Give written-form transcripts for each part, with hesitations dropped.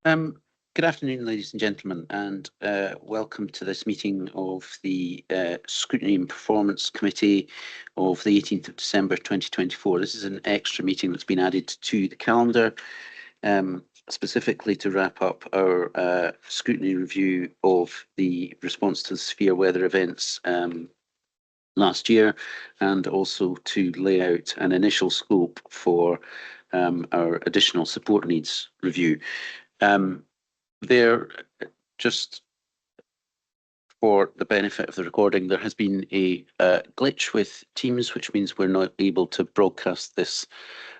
Good afternoon, ladies and gentlemen, and welcome to this meeting of the Scrutiny and Performance Committee of the 18th of December 2024. This is an extra meeting that's been added to the calendar, specifically to wrap up our scrutiny review of the response to the severe weather events last year, and also to lay out an initial scope for our additional support needs review. There, just for the benefit of the recording, there has been a glitch with Teams, which means we're not able to broadcast this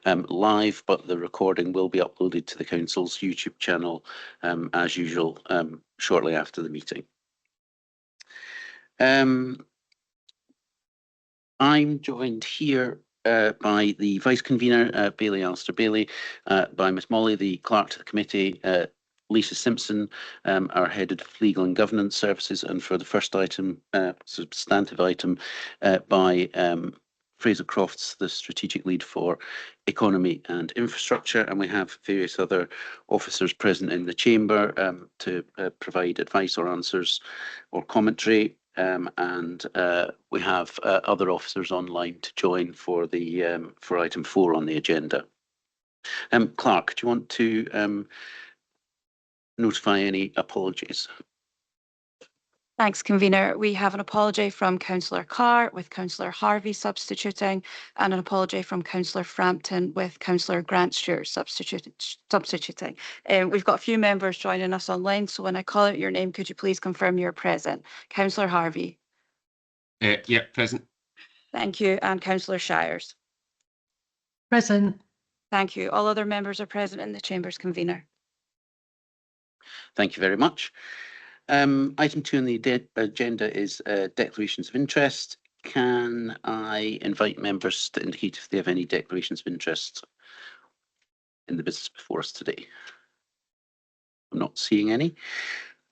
live, but the recording will be uploaded to the Council's YouTube channel as usual shortly after the meeting. I'm joined here by the Vice Convener, Bailey Alistair Bailey, by Miss Molly, the Clerk to the Committee, Lisa Simpson, our Head of Legal and Governance Services, and for the first item, substantive item, by Fraser Crofts, the Strategic Lead for Economy and Infrastructure, and we have various other officers present in the chamber to provide advice or answers or commentary. And we have other officers online to join for the for item 4 on the agenda. Clerk, do you want to notify any apologies? Thanks, Convener. We have an apology from Councillor Carr with Councillor Harvey substituting, and an apology from Councillor Frampton with Councillor Grant Stewart substituting. We've got a few members joining us online, so when I call out your name, could you please confirm you're present? Councillor Harvey. Yeah, present. Thank you. And Councillor Shires. Present. Thank you. All other members are present in the Chamber's Convener. Thank you very much. Item 2 on the agenda is declarations of interest. Can I invite members to indicate if they have any declarations of interest in the business before us today? I'm not seeing any.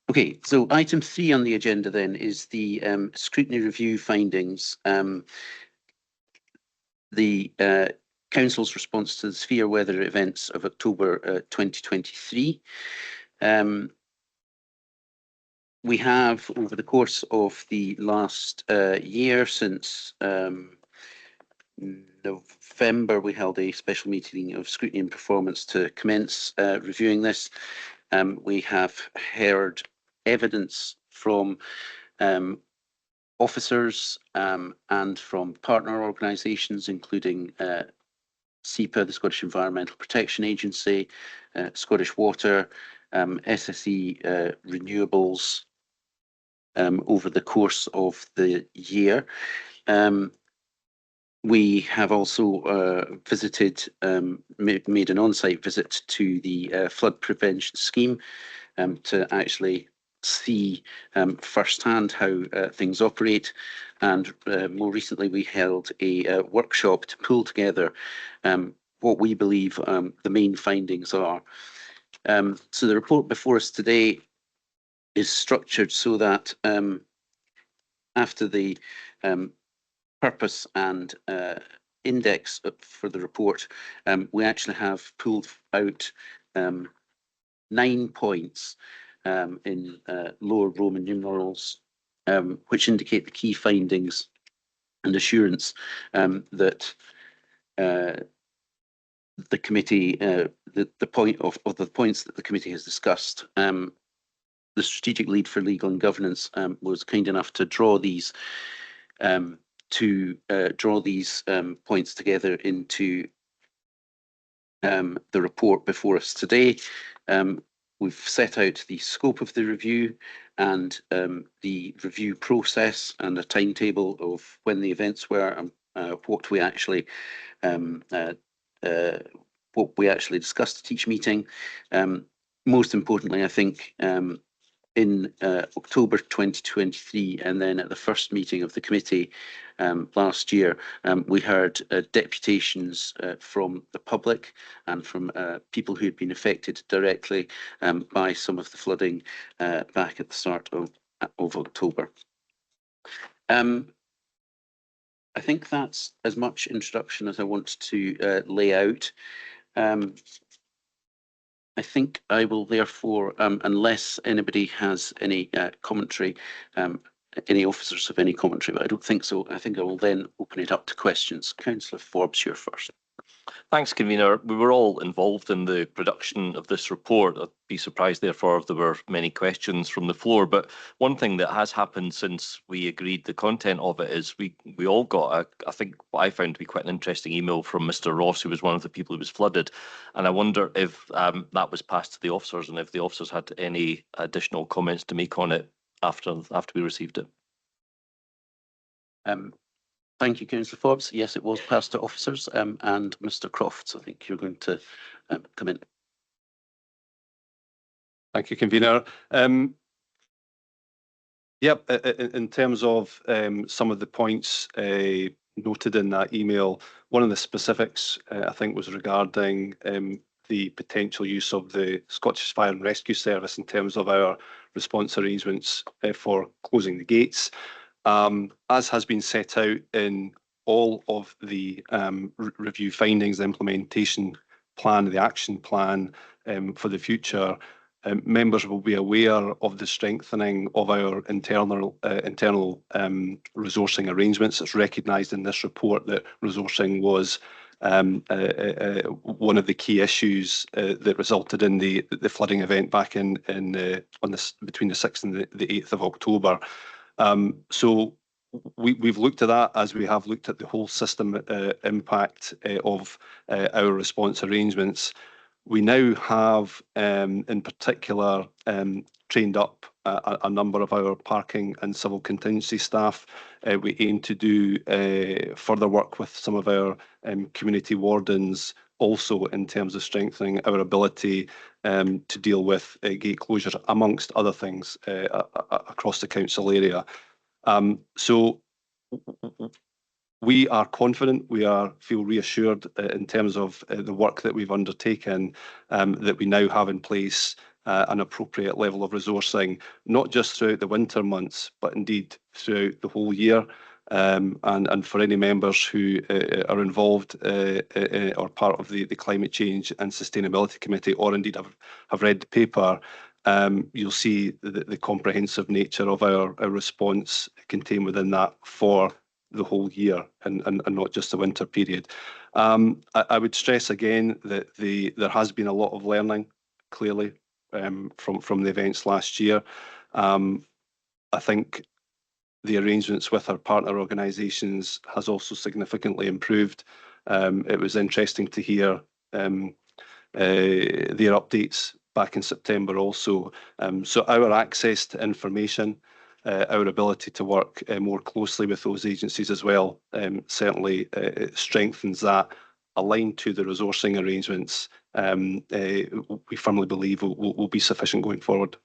Okay, so item 3 on the agenda then is the scrutiny review findings. The Council's response to the severe weather events of October 2023. We have, over the course of the last year, since November, we held a special meeting of Scrutiny and Performance to commence reviewing this. We have heard evidence from officers and from partner organisations, including SEPA, the Scottish Environmental Protection Agency, Scottish Water, SSE Renewables, over the course of the year. We have also visited, made an on-site visit to the flood prevention scheme to actually see firsthand how things operate. And more recently, we held a workshop to pull together what we believe the main findings are. So the report before us today is structured so that after the purpose and index for the report, we actually have pulled out 9 points in lower Roman numerals, which indicate the key findings and assurance that the committee, the point of the points that the committee has discussed. The Strategic Lead for Legal and Governance was kind enough to draw these points together into the report before us today. We've set out the scope of the review and the review process and a timetable of when the events were and what we actually discussed at each meeting. Most importantly, I think, in October 2023, and then at the first meeting of the committee last year, we heard deputations from the public and from people who had been affected directly by some of the flooding back at the start of October. I think that's as much introduction as I want to lay out. I think I will therefore, unless anybody has any commentary, any officers have any commentary, but I don't think so. I think I will then open it up to questions. Councillor Forbes, you're first. Thanks, Convener. We were all involved in the production of this report. I'd be surprised, therefore, if there were many questions from the floor. But one thing that has happened since we agreed the content of it is we all got, I think, what I found to be quite an interesting email from Mr. Ross, who was one of the people who was flooded. And I wonder if that was passed to the officers and if the officers had any additional comments to make on it after we received it. Thank you, Councillor Forbes. Yes, it was passed to officers, and Mr. Crofts, I think you're going to come in. Thank you, Convener. Yep, in terms of some of the points noted in that email, one of the specifics I think was regarding the potential use of the Scottish Fire and Rescue Service in terms of our response arrangements for closing the gates. As has been set out in all of the review findings, the implementation plan, the action plan for the future, members will be aware of the strengthening of our internal resourcing arrangements. It's recognised in this report that resourcing was one of the key issues that resulted in the flooding event back between the 6th and the 8th of October. So we've looked at that as we have looked at the whole system impact of our response arrangements. We now have, in particular, trained up a number of our parking and civil contingency staff. We aim to do further work with some of our community wardens, also in terms of strengthening our ability to deal with gate closures, amongst other things, across the council area. So we are confident, we feel reassured in terms of the work that we've undertaken, that we now have in place an appropriate level of resourcing, not just throughout the winter months, but indeed throughout the whole year. And for any members who are involved or part of the Climate Change and Sustainability Committee, or indeed have read the paper, you'll see the comprehensive nature of our response contained within that for the whole year and not just the winter period. I would stress again that there has been a lot of learning, clearly, from the events last year. I think the arrangements with our partner organisations has also significantly improved. It was interesting to hear their updates back in September also. So our access to information, our ability to work more closely with those agencies as well, certainly strengthens that, aligned to the resourcing arrangements. We firmly believe will be sufficient going forward.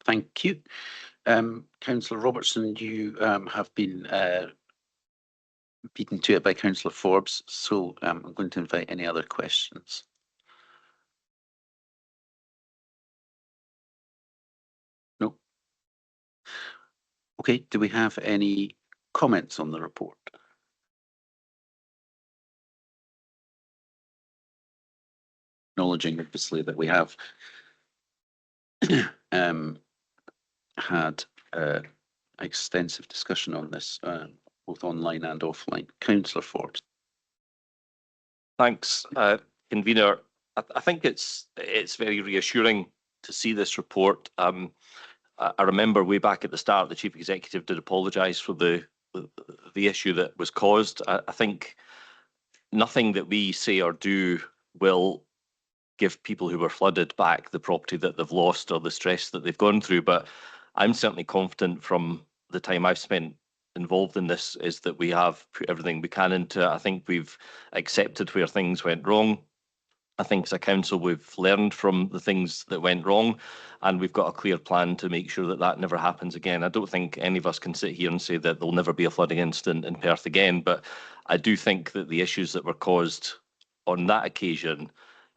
Thank you. Councillor Robertson, you have been beaten to it by Councillor Forbes, so I'm going to invite any other questions. No. Okay, do we have any comments on the report? Acknowledging, obviously, that we have had extensive discussion on this, both online and offline. Councillor Forbes. Thanks, Convener. I think it's very reassuring to see this report. I remember way back at the start, the Chief Executive did apologise for the issue that was caused. I think nothing that we say or do will give people who were flooded back the property that they've lost or the stress that they've gone through. But I'm certainly confident from the time I've spent involved in this is that we have put everything we can into it. I think we've accepted where things went wrong. I think as a council, we've learned from the things that went wrong, and we've got a clear plan to make sure that that never happens again. I don't think any of us can sit here and say that there'll never be a flooding incident in Perth again, but I do think that the issues that were caused on that occasion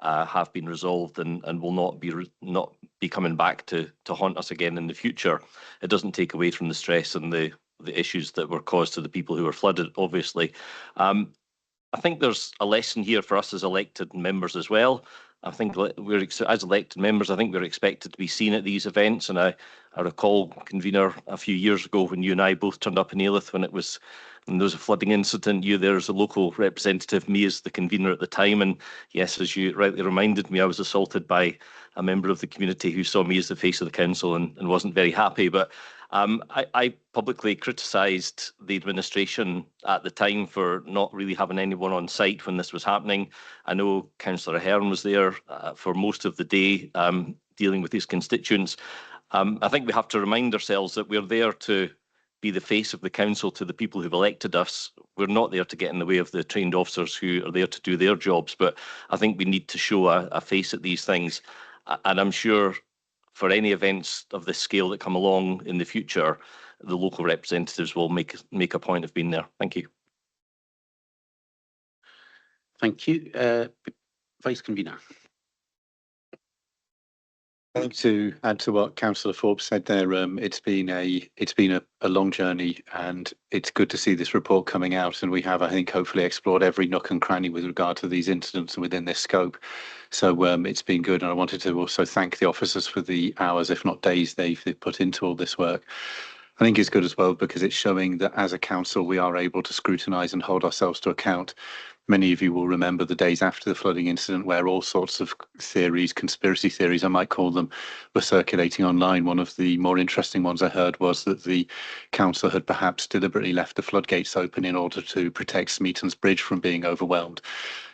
have been resolved and will not be coming back to haunt us again in the future. It doesn't take away from the stress and the issues that were caused to the people who were flooded, obviously. I think there's a lesson here for us as elected members as well. I think as elected members, I think we're expected to be seen at these events. And I recall, convener, a few years ago when you and I both turned up in Alyth when there was a flooding incident. You there as a local representative, me as the convener at the time. And yes, as you rightly reminded me, I was assaulted by a member of the community who saw me as the face of the council and wasn't very happy. But I publicly criticised the administration at the time for not really having anyone on site when this was happening. I know Councillor Ahern was there for most of the day dealing with his constituents. I think we have to remind ourselves that we're there to be the face of the council to the people who've elected us. We're not there to get in the way of the trained officers who are there to do their jobs, but I think we need to show a face at these things. And I'm sure for any events of this scale that come along in the future, the local representatives will make a point of being there. Thank you. Thank you. Vice Convener. I think to add to what Councillor Forbes said there, it's been a long journey, and it's good to see this report coming out. And we have, I think, hopefully explored every nook and cranny with regard to these incidents within this scope. So it's been good, and I wanted to also thank the officers for the hours, if not days, they've put into all this work. I think it's good as well because it's showing that as a council we are able to scrutinise and hold ourselves to account. Many of you will remember the days after the flooding incident where all sorts of theories, conspiracy theories, I might call them, were circulating online. One of the more interesting ones I heard was that the council had perhaps deliberately left the floodgates open in order to protect Smeaton's Bridge from being overwhelmed.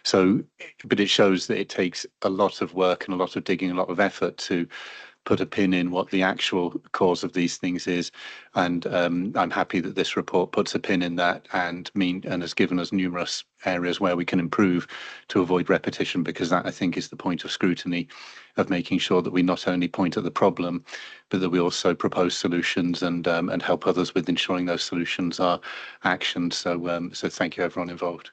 So, but it shows that it takes a lot of work and a lot of digging, a lot of effort to put a pin in what the actual cause of these things is. And I'm happy that this report puts a pin in that and has given us numerous areas where we can improve to avoid repetition, because that, I think, is the point of scrutiny, of making sure that we not only point at the problem, but that we also propose solutions and help others with ensuring those solutions are actioned. So thank you, everyone involved.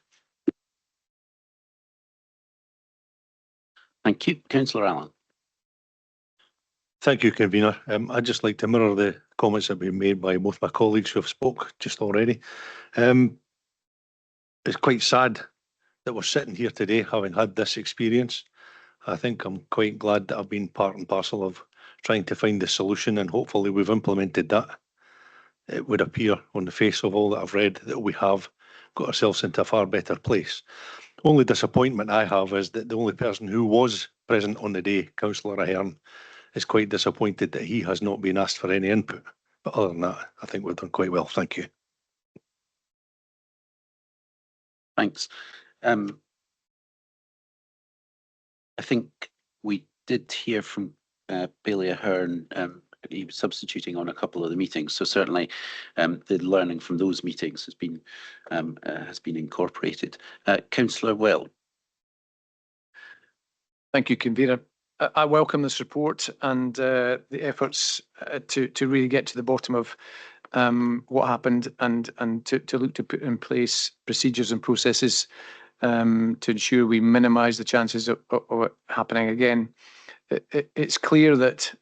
Thank you. Councillor Allen. Thank you, Convener. I'd just like to mirror the comments that have been made by both my colleagues who have spoke just already. It's quite sad that we're sitting here today having had this experience. I think I'm quite glad that I've been part and parcel of trying to find the solution, and hopefully we've implemented that. It would appear on the face of all that I've read that we have got ourselves into a far better place. Only disappointment I have is that the only person who was present on the day, Councillor Ahern, is quite disappointed that he has not been asked for any input. But other than that, I think we've done quite well. Thank you. Thanks. I think we did hear from Baillie Ahern. He was substituting on a couple of the meetings, so certainly the learning from those meetings has been incorporated. Councillor Well. Thank you, Convener. I welcome this report and the efforts to really get to the bottom of what happened and to look to put in place procedures and processes to ensure we minimise the chances of it happening again. It's clear that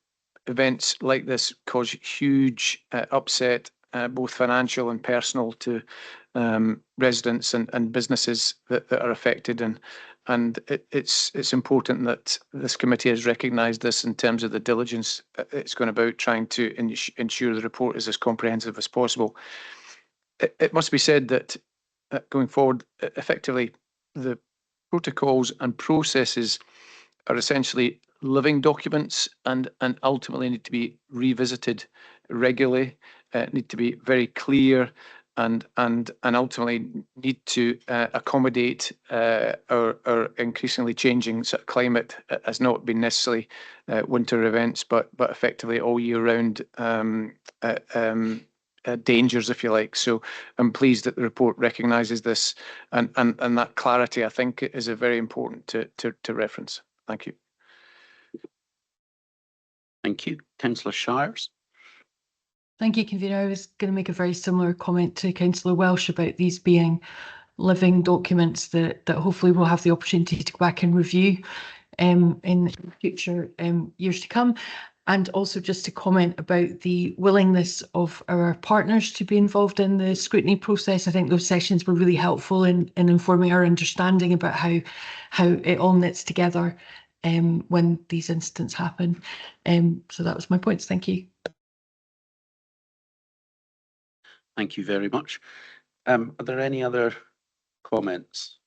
events like this cause huge upset, both financial and personal, to residents and businesses that are affected, and it's important that this committee has recognised this in terms of the diligence it's going about trying to ensure the report is as comprehensive as possible. It must be said that going forward, effectively, the protocols and processes are essentially living documents and ultimately need to be revisited regularly, need to be very clear, and ultimately need to accommodate our increasingly changing sort of climate, has not been necessarily winter events, but effectively all year round dangers, if you like. So I'm pleased that the report recognises this, and that clarity, I think, is a very important to reference. Thank you. Thank you. Councillor Shires. Thank you, Convener. I was going to make a very similar comment to Councillor Welsh about these being living documents that hopefully we'll have the opportunity to go back and review in future years to come. And also just to comment about the willingness of our partners to be involved in the scrutiny process. I think those sessions were really helpful in informing our understanding about how it all knits together when these incidents happen. So that was my points. Thank you. Thank you very much. Are there any other comments?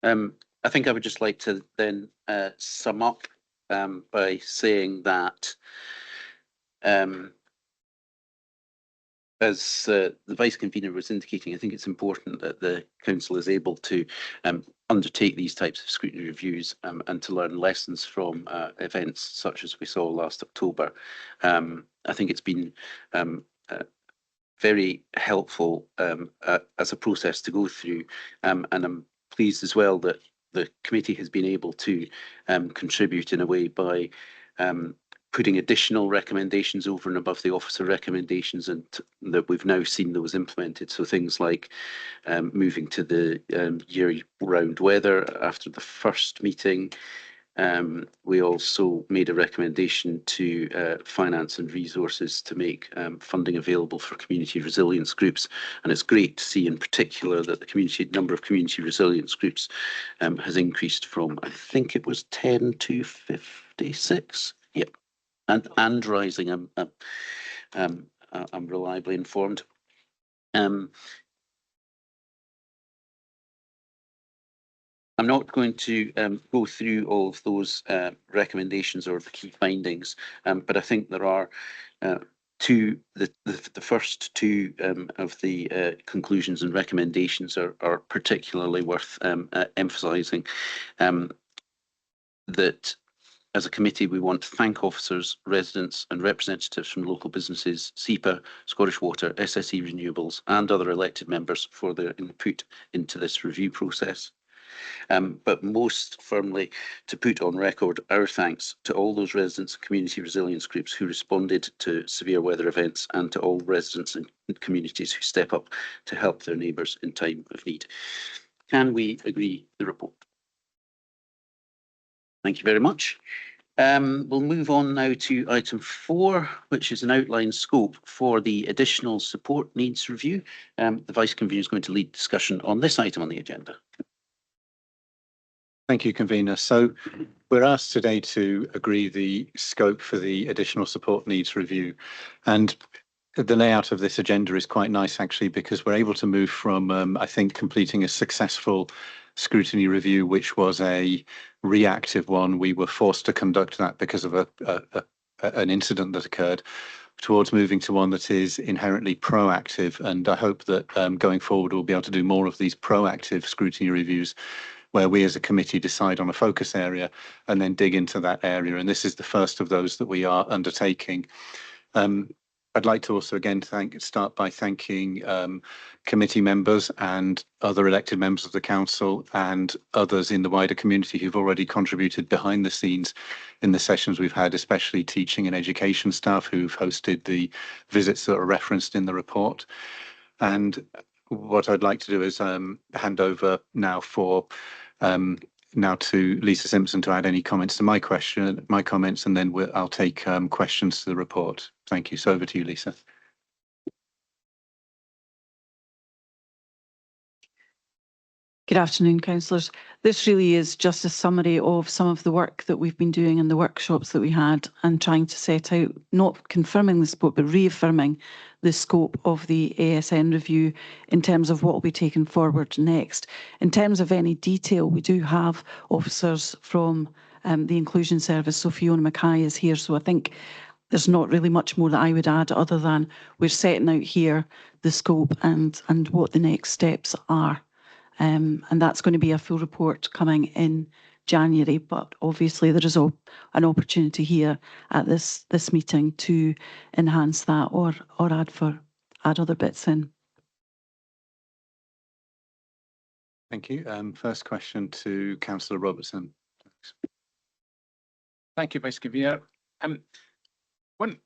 I think I would just like to then sum up by saying that as the Vice Convener was indicating, I think it's important that the Council is able to undertake these types of scrutiny reviews and to learn lessons from events such as we saw last October. I think it's been very helpful as a process to go through, and I'm pleased as well that the committee has been able to contribute in a way by putting additional recommendations over and above the officer recommendations, and that we've now seen those implemented. So things like moving to the year-round weather after the first meeting. We also made a recommendation to finance and resources to make funding available for community resilience groups. And it's great to see in particular that the number of community resilience groups has increased from, I think it was 10 to 56. Yep. And rising, I'm reliably informed. I'm not going to go through all of those recommendations or the key findings, but I think there are the first two of the conclusions and recommendations are particularly worth emphasising. That as a committee, we want to thank officers, residents and representatives from local businesses, SEPA, Scottish Water, SSE Renewables and other elected members for their input into this review process. But most firmly to put on record our thanks to all those residents and community resilience groups who responded to severe weather events, and to all residents and communities who step up to help their neighbours in time of need. Can we agree the report? Thank you very much. We'll move on now to item 4, which is an outline scope for the additional support needs review. The Vice Convener is going to lead discussion on this item on the agenda. Thank you, Convener. So we're asked today to agree the scope for the additional support needs review. And the layout of this agenda is quite nice, actually, because we're able to move from, I think, completing a successful scrutiny review, which was a reactive one. We were forced to conduct that because of an incident that occurred, towards moving to one that is inherently proactive. And I hope that going forward, we'll be able to do more of these proactive scrutiny reviews, where we as a committee decide on a focus area and then dig into that area. And this is the first of those that we are undertaking. I'd like to also again start by thanking committee members and other elected members of the council and others in the wider community who've already contributed behind the scenes in the sessions we've had, especially teaching and education staff who've hosted the visits that are referenced in the report. And what I'd like to do is hand over now to Lisa Simpson to add any comments to my comments, and then I'll take questions to the report. Thank you. So over to you, Lisa. Good afternoon, councillors. This really is just a summary of some of the work that we've been doing in the workshops that we had, and trying to set out, not confirming the scope, but reaffirming the scope of the ASN review in terms of what will be taken forward next. In terms of any detail, we do have officers from the Inclusion Service, so Fiona Mackay is here, so I think there's not really much more that I would add other than we're setting out here the scope and what the next steps are. And that's going to be a full report coming in January, but obviously there is an opportunity here at this meeting to enhance that or add other bits in. Thank you. First question to Councillor Robertson. Thank you, Vice Convener. When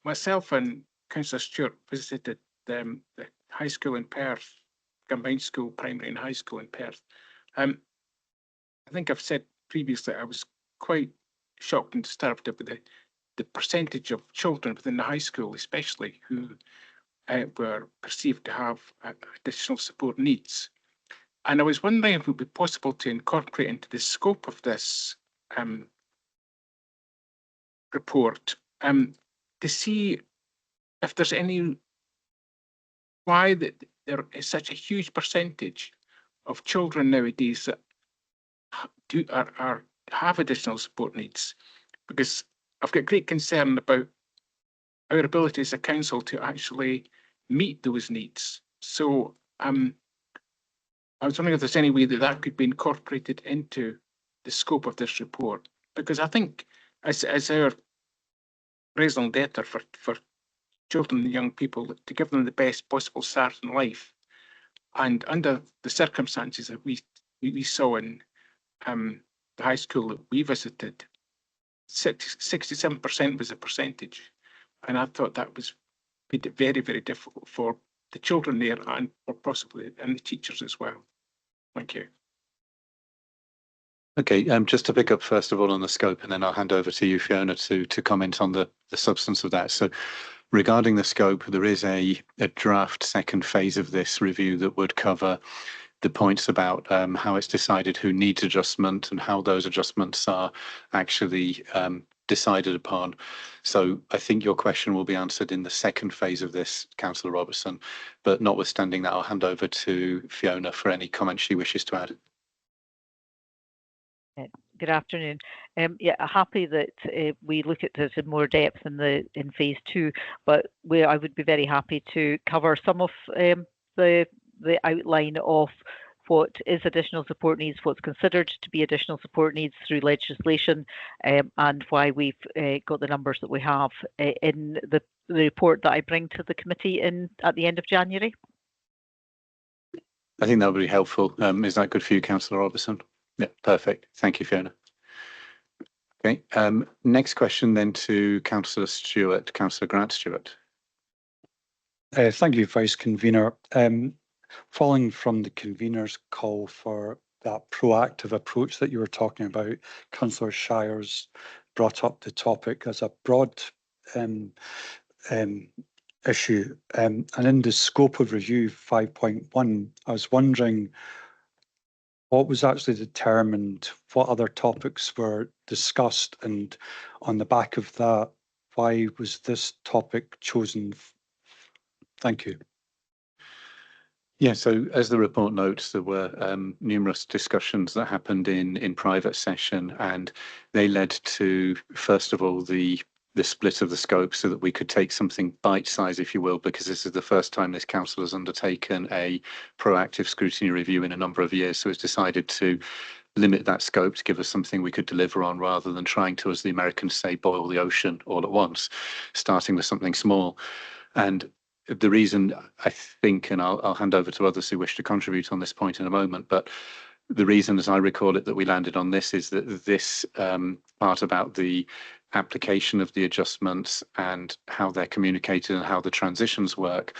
myself and Councillor Stewart visited the high school in Perth, combined school, primary and high school in Perth, I think I've said previously I was quite shocked and disturbed about the percentage of children within the high school, especially, who were perceived to have additional support needs. And I was wondering if it would be possible to incorporate into the scope of this report to see if there's any why that there is such a huge percentage of children nowadays that have additional support needs, because I've got great concern about our ability as a council to actually meet those needs. So I was wondering if there's any way that that could be incorporated into the scope of this report, because I think as our raison d'etre for children and young people, to give them the best possible start in life, and under the circumstances that we saw in the high school that we visited, 67% was the percentage, and I thought that was very, very difficult for the children there and possibly and the teachers as well. Thank you. Okay, just to pick up first of all on the scope, and then I'll hand over to you, Fiona, to comment on the substance of that. So regarding the scope, there is a draft second phase of this review that would cover the points about how it's decided who needs adjustment and how those adjustments are actually decided upon. So I think your question will be answered in the second phase of this, Councillor Robertson, but notwithstanding that, I'll hand over to Fiona for any comments she wishes to add. Good afternoon. Yeah, happy that we look at this in more depth in phase 2, but I would be very happy to cover some of the outline of what is additional support needs, what's considered to be additional support needs through legislation, and why we've got the numbers that we have in the report that I bring to the committee at the end of January. I think that would be helpful. Is that good for you, Councillor Robertson? Yeah, perfect. Thank you, Fiona. Okay, next question then to Councillor Stewart, Councillor Grant Stewart. Thank you, Vice Convener. Following from the convener's call for that proactive approach that you were talking about, Councillor Shires brought up the topic as a broad issue. And in the scope of review 5.1, I was wondering what was actually determined, what other topics were discussed, and on the back of that, why was this topic chosen? Thank you. Yeah, so as the report notes, there were numerous discussions that happened in private session, and they led to, first of all, the split of the scope so that we could take something bite-sized, if you will, because this is the first time this council has undertaken a proactive scrutiny review in a number of years. So it's decided to limit that scope to give us something we could deliver on rather than trying to, as the Americans say, boil the ocean all at once, starting with something small. And the reason, I think, and I'll hand over to others who wish to contribute on this point in a moment, but the reason, as I recall it, that we landed on this is that this part about the application of the adjustments and how they're communicated and how the transitions work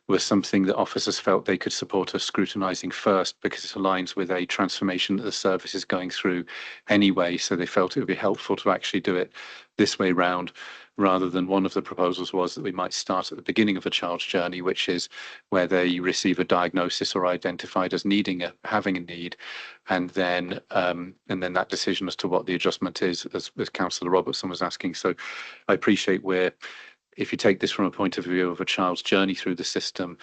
was something that officers felt they could support us scrutinising first, because it aligns with a transformation that the service is going through anyway. So they felt it would be helpful to actually do it this way round, rather than one of the proposals was that we might start at the beginning of a child's journey, which is where they receive a diagnosis or identified as having a need, and then that decision as to what the adjustment is, as Councillor Robertson was asking. So I appreciate if you take this from a point of view of a child's journey through the system,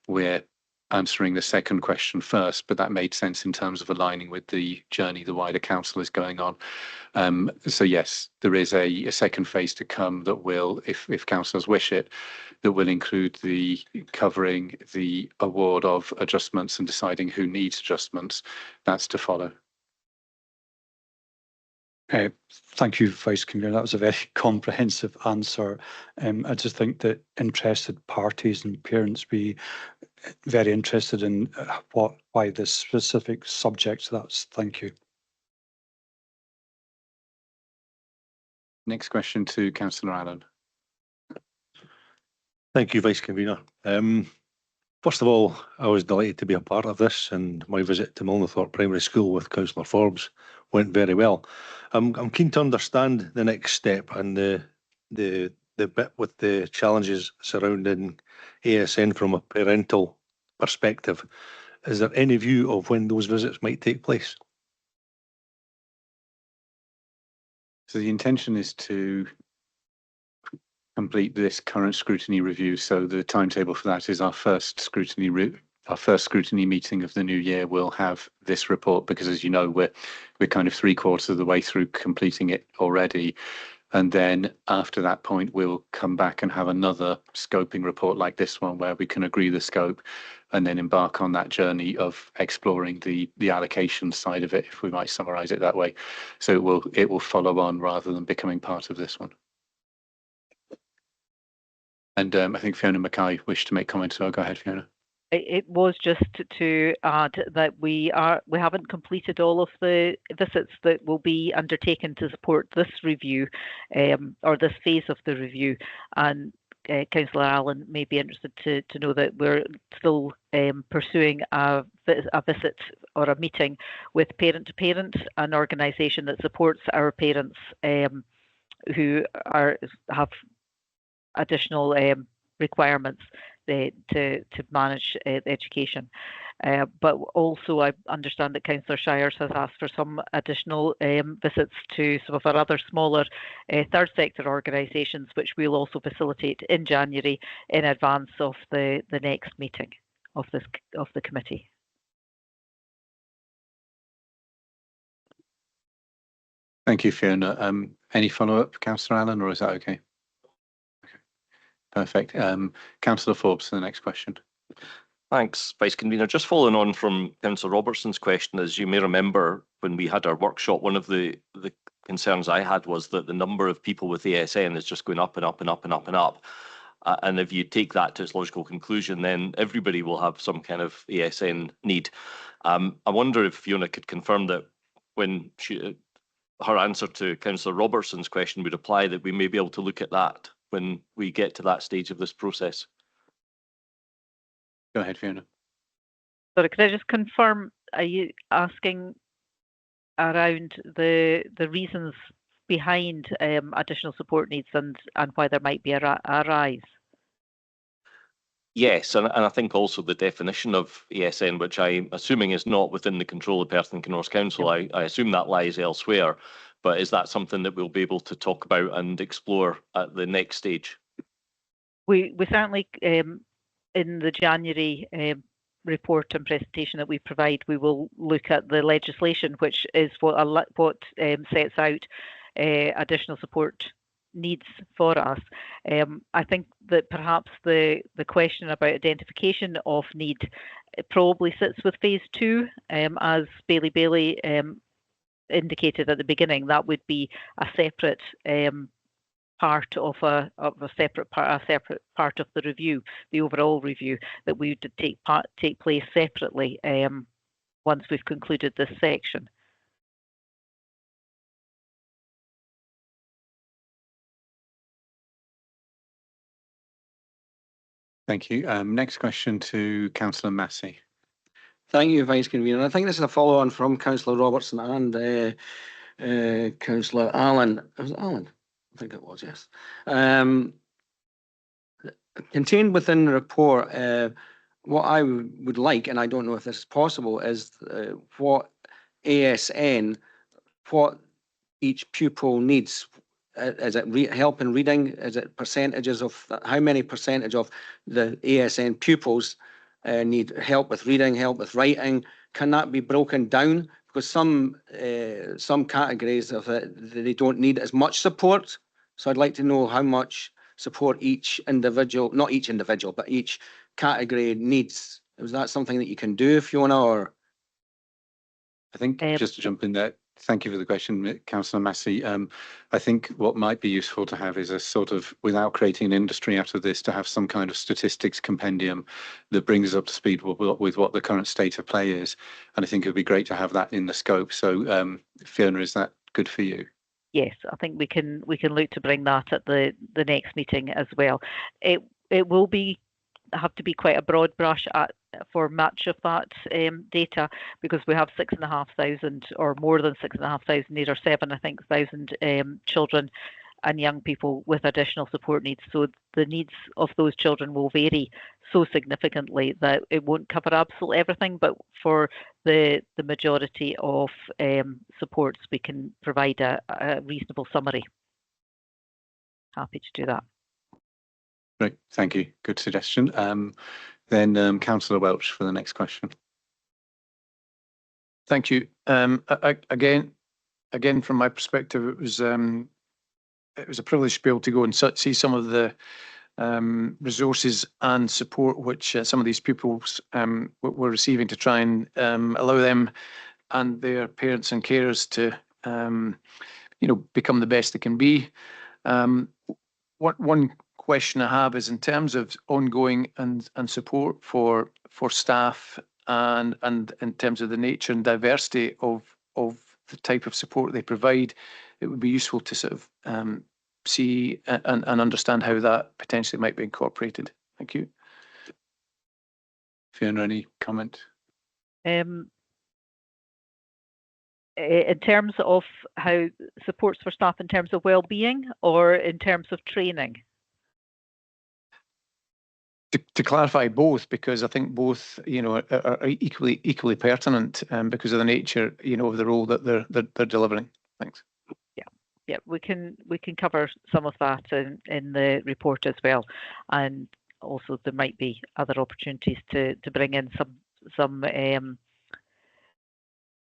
we're answering the second question first, but that made sense in terms of aligning with the journey the wider council is going on. So yes, there is a second phase to come that will, if councillors wish it, that will include the covering the award of adjustments and deciding who needs adjustments. That's to follow. Thank you, Vice Convener. That was a very comprehensive answer. I just think that interested parties and parents be very interested in why this specific subject. That's thank you. Next question to Councillor Allen. Thank you, Vice Convener. First of all, I was delighted to be a part of this, and my visit to Milnathorpe Primary School with Councillor Forbes went very well. I'm keen to understand the next step and the bit with the challenges surrounding ASN from a parental perspective. Is there any view of when those visits might take place? So the intention is to complete this current scrutiny review. So the timetable for that is our first scrutiny meeting of the new year. We'll have this report because, as you know, we're kind of 3/4 of the way through completing it already. And then after that point, we'll come back and have another scoping report like this one, where we can agree the scope and then embark on that journey of exploring the allocation side of it, if we might summarize it that way. So it will follow on rather than becoming part of this one. And I think Fiona Mackay wished to make comments, so I'll go ahead, Fiona. It was just to add that we haven't completed all of the visits that will be undertaken to support this review, or this phase of the review. And Councillor Allen may be interested to know that we're still pursuing a visit or a meeting with Parent to Parent, an organisation that supports our parents who have additional requirements to manage education. But also I understand that Councillor Shires has asked for some additional visits to some of our other smaller third sector organisations, which we'll also facilitate in January in advance of the next meeting of the committee. Thank you, Fiona. Any follow-up, Councillor Allen, or is that okay? Perfect. Councillor Forbes, the next question. Thanks, Vice Convener. Just following on from Councillor Robertson's question, as you may remember, when we had our workshop, one of the concerns I had was that the number of people with ASN is just going up and up and up and up and up. And if you take that to its logical conclusion, then everybody will have some kind of ASN need. I wonder if Fiona could confirm that when her answer to Councillor Robertson's question would apply, that we may be able to look at that when we get to that stage of this process. Go ahead, Fiona. Sorry, could I just confirm, are you asking around the reasons behind additional support needs and why there might be a rise? Yes, and I think also the definition of ASN, which I'm assuming is not within the control of Perth and Kinross Council, I assume that lies elsewhere. But is that something that we'll be able to talk about and explore at the next stage? We certainly, in the January report and presentation that we provide, we will look at the legislation, which is what sets out additional support needs for us. I think that perhaps the question about identification of need probably sits with phase 2, as Bailey indicated at the beginning. That would be a separate part of a separate part of the review, the overall review, that we would take place separately once we've concluded this section. Thank you. Next question to Councillor Massey. Thank you, Vice Convener. I think this is a follow-on from Councillor Robertson and Councillor Allen. Was it Allen? I think it was, yes. Contained within the report, what I would like, and I don't know if this is possible, is what ASN, what each pupil needs. Is it help in reading? Is it percentages of how many percentage of the ASN pupils need help with reading, help with writing? Can that be broken down? Because some categories of it, they don't need as much support. So I'd like to know how much support each individual, not each individual, but each category needs. Is that something that you can do, Fiona, or? I think just to jump in there, thank you for the question, Councillor Massey. I think what might be useful to have is a sort of, without creating an industry out of this, to have some kind of statistics compendium that brings us up to speed with what the current state of play is. And I think it would be great to have that in the scope. So Fiona, is that good for you? Yes, I think we can look to bring that at the next meeting as well. It will be have to be quite a broad brush for much of that data, because we have 6,500 or more than 6,500, 8 or 7, I think, thousand children and young people with additional support needs. So the needs of those children will vary so significantly that it won't cover absolutely everything, but for the majority of supports, we can provide a reasonable summary. Happy to do that. Great, thank you. Good suggestion. Then Councillor Welch for the next question. Thank you. Again, from my perspective, it was a privilege to be able to go and see some of the resources and support which some of these pupils were receiving to try and allow them and their parents and carers to, become the best they can be. One question I have is in terms of ongoing and support for staff and in terms of the nature and diversity of the type of support they provide, it would be useful to sort of see and understand how that potentially might be incorporated. Thank you. Fiona, any comment? In terms of how supports for staff in terms of well-being or in terms of training? To clarify both, because I think both, are equally pertinent because of the nature, of the role that they're delivering. Thanks. Yeah, we can cover some of that in the report as well, and also there might be other opportunities to bring in some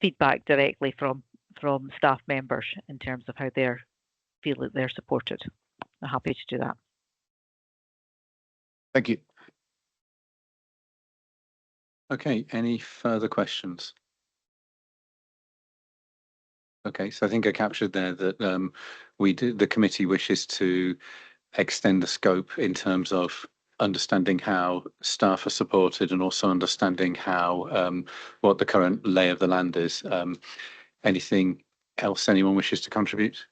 feedback directly from staff members in terms of how they feel that they're supported. I'm happy to do that. Thank you. Okay, any further questions? Okay, so I think I captured there that the committee wishes to extend the scope in terms of understanding how staff are supported and also understanding how what the current lay of the land is. Anything else anyone wishes to contribute?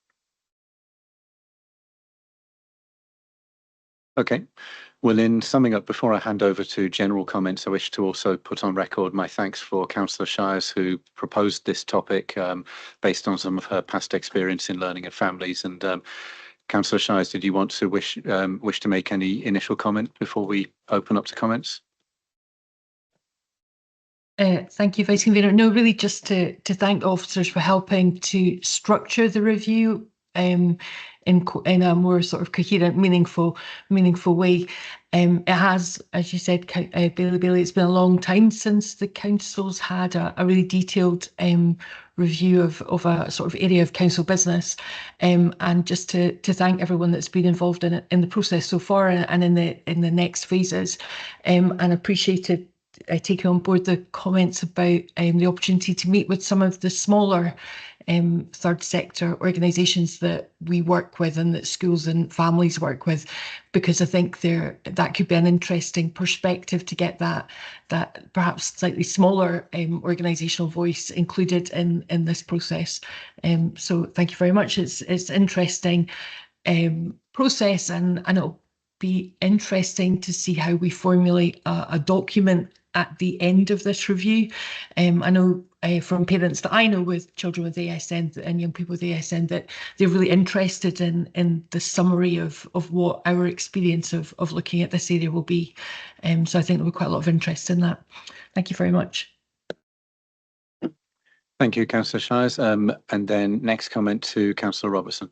Okay. Well, in summing up, before I hand over to general comments, I wish to also put on record my thanks for Councillor Shires, who proposed this topic based on some of her past experience in learning and families. And Councillor Shires, did you want to wish to make any initial comment before we open up to comments? Thank you, Vice Convener. No, really just to thank officers for helping to structure the review in a more sort of coherent, meaningful way. It has, as you said, Bailey, it's been a long time since the council's had a really detailed review of a sort of area of council business, and just to thank everyone that's been involved in it in the process so far and in the next phases, and appreciated taking on board the comments about the opportunity to meet with some of the smaller third sector organisations that we work with and that schools and families work with, because I think that could be an interesting perspective to get that perhaps slightly smaller organisational voice included in this process. So thank you very much. It's interesting process, and it'll be interesting to see how we formulate a document at the end of this review. I know from parents that I know with children with ASN and young people with ASN that they're really interested in the summary of what our experience of looking at this area will be. So I think there'll be quite a lot of interest in that. Thank you very much. Thank you, Councillor Shires. And then next comment to Councillor Robertson.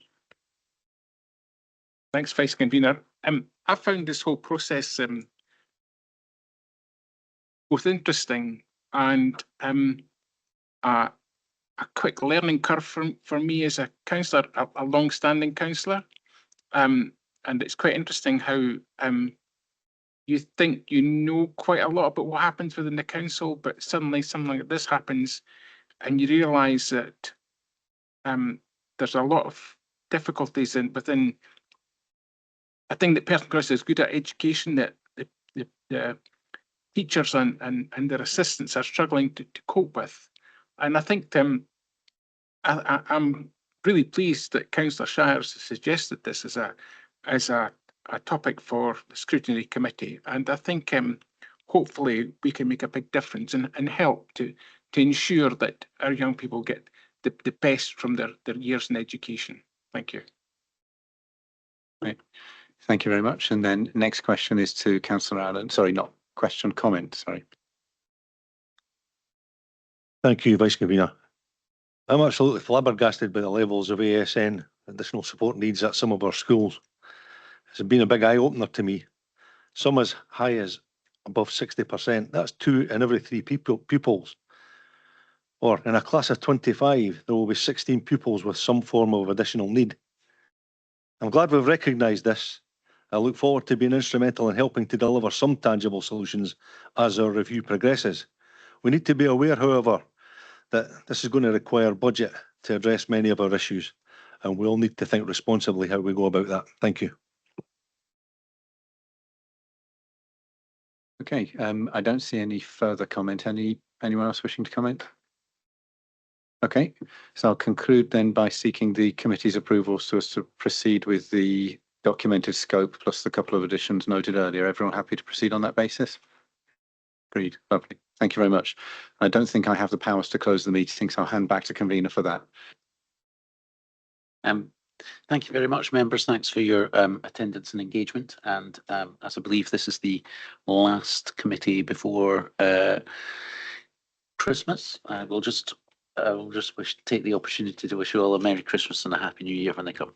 Thanks, Vice Convener. I found this whole process both interesting and a quick learning curve for me as a councillor, a long-standing councillor. And it's quite interesting how you think you know quite a lot about what happens within the council, but suddenly something like this happens and you realise that there's a lot of difficulties within. I think that Person Cross is good at education that the teachers and their assistants are struggling to cope with. And I think I'm really pleased that Councillor Shires has suggested this as a a topic for the Scrutiny Committee, and I think hopefully we can make a big difference and help to ensure that our young people get the best from their years in education. Thank you. Right. Thank you very much. And then next question is to Councillor Allen. Sorry, not question, comment, sorry. Thank you, Vice Convener. I'm absolutely flabbergasted by the levels of ASN, additional support needs at some of our schools. It's been a big eye-opener to me. Some as high as above 60%. That's 2 in every 3 pupils. Or in a class of 25, there will be 16 pupils with some form of additional need. I'm glad we've recognised this. I look forward to being instrumental in helping to deliver some tangible solutions as our review progresses. We need to be aware, however, that this is going to require budget to address many of our issues, and we'll need to think responsibly how we go about that. Thank you. Okay, I don't see any further comment. Anyone else wishing to comment? Okay, so I'll conclude then by seeking the committee's approval so as to proceed with the documented scope plus the couple of additions noted earlier. Everyone happy to proceed on that basis? Agreed. Lovely. Thank you very much. I don't think I have the powers to close the meeting, so I'll hand back to convener for that. Thank you very much, members. Thanks for your attendance and engagement. And as I believe this is the last committee before Christmas, I will just take the opportunity to wish you all a Merry Christmas and a Happy New Year when they come.